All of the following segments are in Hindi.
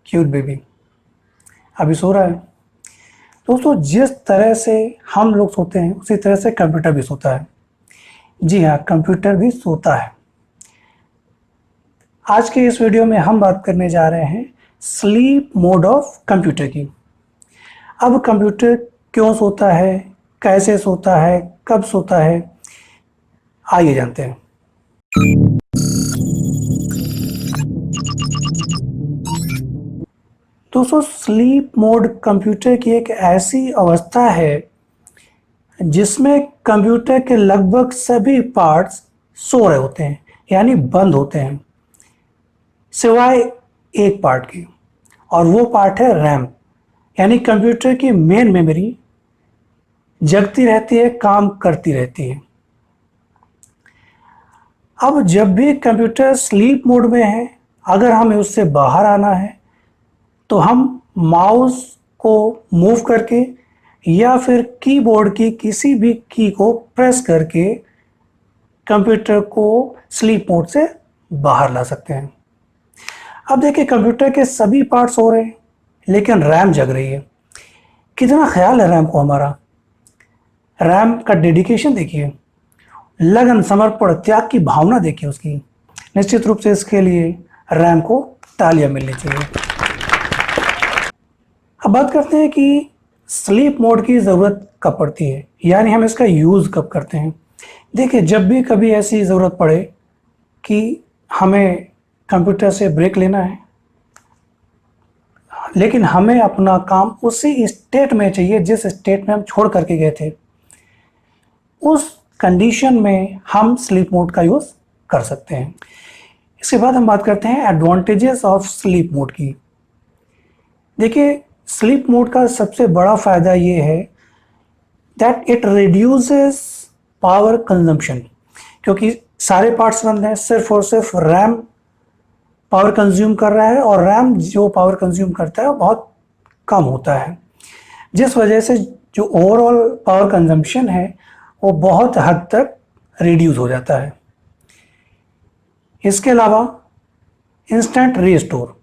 क्यूट बेबी अभी सो रहा है। दोस्तों, जिस तरह से हम लोग सोते हैं उसी तरह से कंप्यूटर भी सोता है। जी हाँ, कंप्यूटर भी सोता है। आज के इस वीडियो में हम बात करने जा रहे हैं स्लीप मोड ऑफ कंप्यूटर की। अब कंप्यूटर क्यों सोता है, कैसे सोता है, कब सोता है, आइए जानते हैं। दोस्तों, स्लीप मोड कंप्यूटर की एक ऐसी अवस्था है जिसमें कंप्यूटर के लगभग सभी पार्ट्स सो रहे होते हैं, यानी बंद होते हैं, सिवाय एक पार्ट के, और वो पार्ट है रैम। यानी कंप्यूटर की मेन मेमोरी जगती रहती है, काम करती रहती है। अब जब भी कंप्यूटर स्लीप मोड में है, अगर हमें उससे बाहर आना है तो हम माउस को मूव करके या फिर कीबोर्ड की किसी भी की को प्रेस करके कंप्यूटर को स्लीप मोड से बाहर ला सकते हैं। अब देखिए, कंप्यूटर के सभी पार्ट्स हो रहे हैं लेकिन रैम जग रही है। कितना ख्याल है रैम को हमारा। रैम का डेडिकेशन देखिए, लगन, समर्पण, त्याग की भावना देखिए उसकी। निश्चित रूप से इसके लिए रैम को तालियां मिलनी चाहिए। अब बात करते हैं कि स्लीप मोड की ज़रूरत कब पड़ती है, यानी हम इसका यूज़ कब करते हैं। देखिए, जब भी कभी ऐसी ज़रूरत पड़े कि हमें कंप्यूटर से ब्रेक लेना है लेकिन हमें अपना काम उसी स्टेट में चाहिए जिस स्टेट में हम छोड़ करके गए थे, उस कंडीशन में हम स्लीप मोड का यूज़ कर सकते हैं। इसके बाद हम बात करते हैं एडवांटेजेस ऑफ स्लीप मोड की। देखिए, स्लीप मोड का सबसे बड़ा फ़ायदा ये है that it reduces power consumption, क्योंकि सारे पार्ट्स बंद हैं, सिर्फ और सिर्फ रैम पावर कंज्यूम कर रहा है, और रैम जो पावर कंज्यूम करता है वो बहुत कम होता है, जिस वजह से जो ओवरऑल पावर कंजम्पशन है वो बहुत हद तक रिड्यूस हो जाता है। इसके अलावा इंस्टेंट रीस्टोर,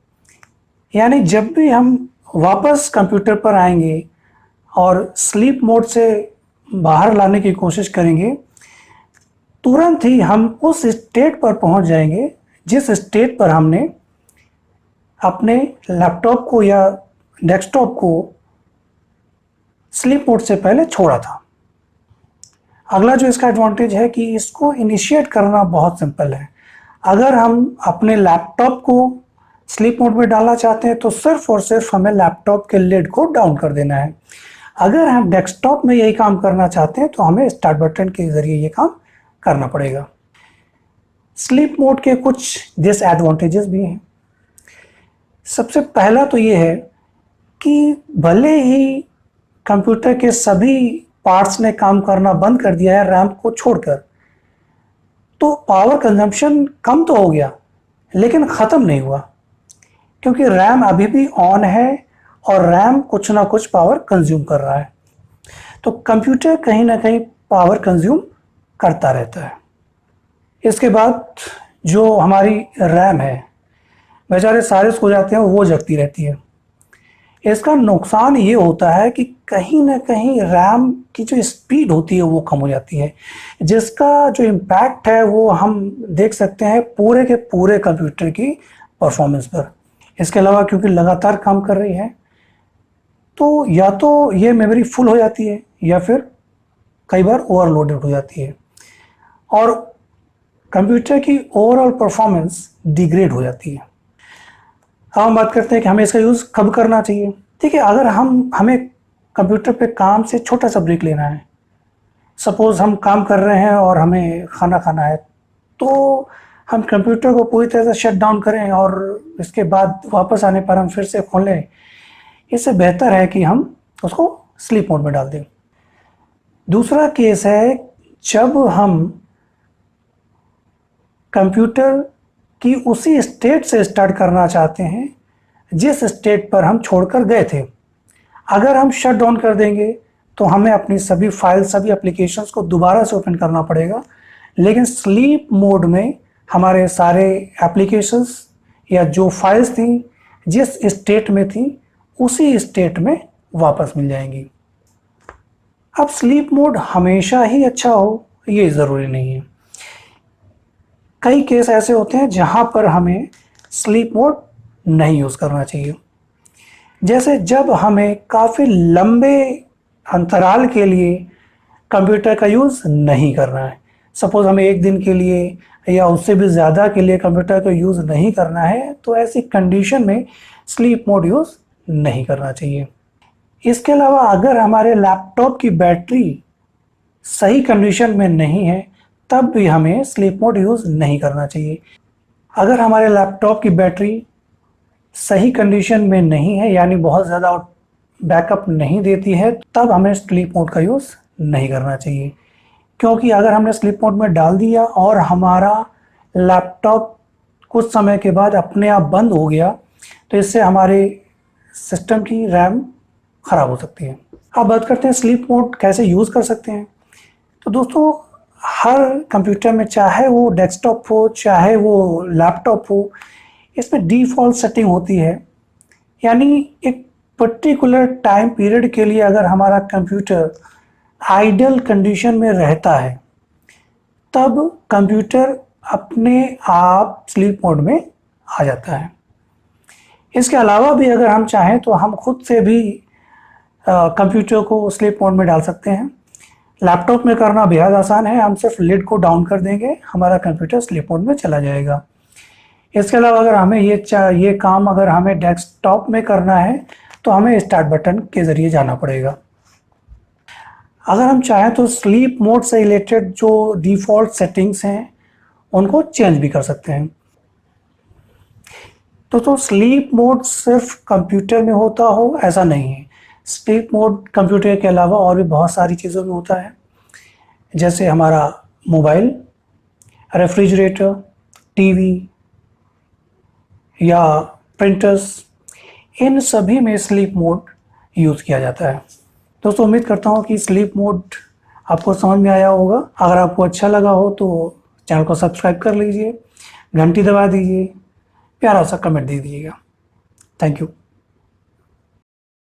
यानी जब भी हम वापस कंप्यूटर पर आएंगे और स्लीप मोड से बाहर लाने की कोशिश करेंगे, तुरंत ही हम उस स्टेट पर पहुंच जाएंगे जिस स्टेट पर हमने अपने लैपटॉप को या डेस्कटॉप को स्लीप मोड से पहले छोड़ा था। अगला जो इसका एडवांटेज है कि इसको इनिशिएट करना बहुत सिंपल है। अगर हम अपने लैपटॉप को स्लीप मोड में डालना चाहते हैं तो सिर्फ और सिर्फ हमें लैपटॉप के लिड को डाउन कर देना है। अगर हम डेस्कटॉप में यही काम करना चाहते हैं तो हमें स्टार्ट बटन के जरिए ये काम करना पड़ेगा। स्लीप मोड के कुछ डिसएडवांटेजेस भी हैं। सबसे पहला तो ये है कि भले ही कंप्यूटर के सभी पार्ट्स ने काम करना बंद कर दिया है रैम को छोड़कर, तो पावर कंजम्पशन कम तो हो गया लेकिन ख़त्म नहीं हुआ, क्योंकि रैम अभी भी ऑन है और रैम कुछ ना कुछ पावर कंज्यूम कर रहा है। तो कंप्यूटर कहीं ना कहीं पावर कंज्यूम करता रहता है। इसके बाद जो हमारी रैम है, बेचारे सारे सो जाते हैं, वो जगती रहती है। इसका नुकसान ये होता है कि कहीं ना कहीं रैम की जो स्पीड होती है वो कम हो जाती है, जिसका जो इम्पैक्ट है वो हम देख सकते हैं पूरे के पूरे कंप्यूटर की परफॉर्मेंस पर। इसके अलावा क्योंकि लगातार काम कर रही है तो या तो ये मेमोरी फुल हो जाती है या फिर कई बार ओवरलोडेड हो जाती है और कंप्यूटर की ओवरऑल परफॉर्मेंस डिग्रेड हो जाती है। अब हम बात करते हैं कि हमें इसका यूज़ कब करना चाहिए। देखिए, अगर हमें कंप्यूटर पे काम से छोटा सा ब्रेक लेना है, सपोज़ हम काम कर रहे हैं और हमें खाना खाना है, तो हम कंप्यूटर को पूरी तरह से शट डाउन करें और इसके बाद वापस आने पर हम फिर से खोल लें, इससे बेहतर है कि हम उसको स्लीप मोड में डाल दें। दूसरा केस है जब हम कंप्यूटर कि उसी स्टेट से स्टार्ट करना चाहते हैं जिस स्टेट पर हम छोड़कर गए थे। अगर हम शट डाउन कर देंगे तो हमें अपनी सभी फाइल, सभी एप्लीकेशंस को दोबारा से ओपन करना पड़ेगा, लेकिन स्लीप मोड में हमारे सारे एप्लीकेशंस या जो फाइल्स थी जिस स्टेट में थी उसी स्टेट में वापस मिल जाएंगी। अब स्लीप मोड हमेशा ही अच्छा हो ये ज़रूरी नहीं है। कई केस ऐसे होते हैं जहां पर हमें स्लीप मोड नहीं यूज़ करना चाहिए। जैसे जब हमें काफ़ी लंबे अंतराल के लिए कंप्यूटर का यूज़ नहीं करना है, सपोज़ हमें एक दिन के लिए या उससे भी ज़्यादा के लिए कंप्यूटर का यूज़ नहीं करना है, तो ऐसी कंडीशन में स्लीप मोड यूज़ नहीं करना चाहिए। इसके अलावा अगर हमारे लैपटॉप की बैटरी सही कंडीशन में नहीं है, तब भी हमें स्लीप मोड यूज़ नहीं करना चाहिए। अगर हमारे लैपटॉप की बैटरी सही कंडीशन में नहीं है, यानी बहुत ज़्यादा बैकअप नहीं देती है, तब हमें स्लीप मोड का यूज़ नहीं करना चाहिए। क्योंकि अगर हमने स्लीप मोड में डाल दिया और हमारा लैपटॉप कुछ समय के बाद अपने आप बंद हो गया, तो इससे हमारे सिस्टम की रैम ख़राब हो सकती है। अब बात करते हैं स्लीप मोड कैसे यूज़ कर सकते हैं। तो दोस्तों, हर कंप्यूटर में, चाहे वो डेस्कटॉप हो चाहे वो लैपटॉप हो, इसमें डिफ़ॉल्ट सेटिंग होती है। यानी एक पर्टिकुलर टाइम पीरियड के लिए अगर हमारा कंप्यूटर आइडल कंडीशन में रहता है, तब कंप्यूटर अपने आप स्लीप मोड में आ जाता है। इसके अलावा भी अगर हम चाहें तो हम खुद से भी कंप्यूटर को स्लीप मोड में डाल सकते हैं। लैपटॉप में करना बेहद आसान है, हम सिर्फ लिड को डाउन कर देंगे, हमारा कंप्यूटर स्लीप मोड में चला जाएगा। इसके अलावा अगर हमें ये काम अगर हमें डेस्कटॉप में करना है, तो हमें स्टार्ट बटन के ज़रिए जाना पड़ेगा। अगर हम चाहें तो स्लीप मोड से रिलेटेड जो डिफ़ॉल्ट सेटिंग्स हैं उनको चेंज भी कर सकते हैं। तो स्लीप मोड सिर्फ कंप्यूटर में होता हो ऐसा नहीं है। स्लीप मोड कंप्यूटर के अलावा और भी बहुत सारी चीज़ों में होता है, जैसे हमारा मोबाइल, रेफ्रिजरेटर, टीवी या प्रिंटर्स, इन सभी में स्लीप मोड यूज़ किया जाता है। दोस्तों, उम्मीद करता हूँ कि स्लीप मोड आपको समझ में आया होगा। अगर आपको अच्छा लगा हो तो चैनल को सब्सक्राइब कर लीजिए, घंटी दबा दीजिए, प्यारा सा कमेंट दे दीजिएगा। Thank you.